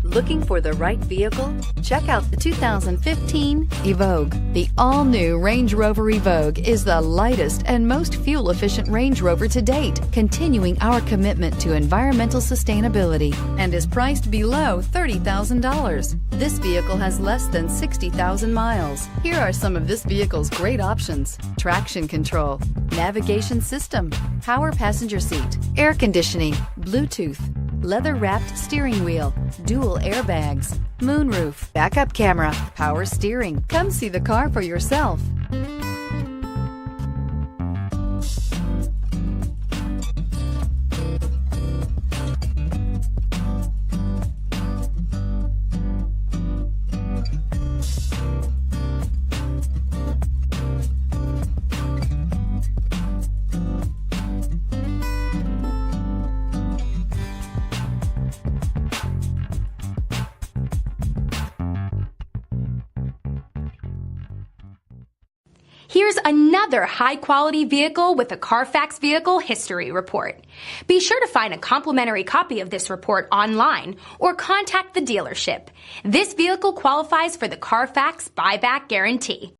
Looking for the right vehicle? Check out the 2015 Evoque. The all-new Range Rover Evoque is the lightest and most fuel-efficient Range Rover to date, continuing our commitment to environmental sustainability, and is priced below $30,000. This vehicle has less than 60,000 miles. Here are some of this vehicle's great options: traction control, navigation system, power passenger seat, air conditioning, Bluetooth, leather-wrapped steering wheel, dual airbags, moonroof, backup camera, power steering. Come see the car for yourself. Here's another high-quality vehicle with a CARFAX Vehicle History Report. Be sure to find a complimentary copy of this report online or contact the dealership. This vehicle qualifies for the CARFAX Buyback Guarantee.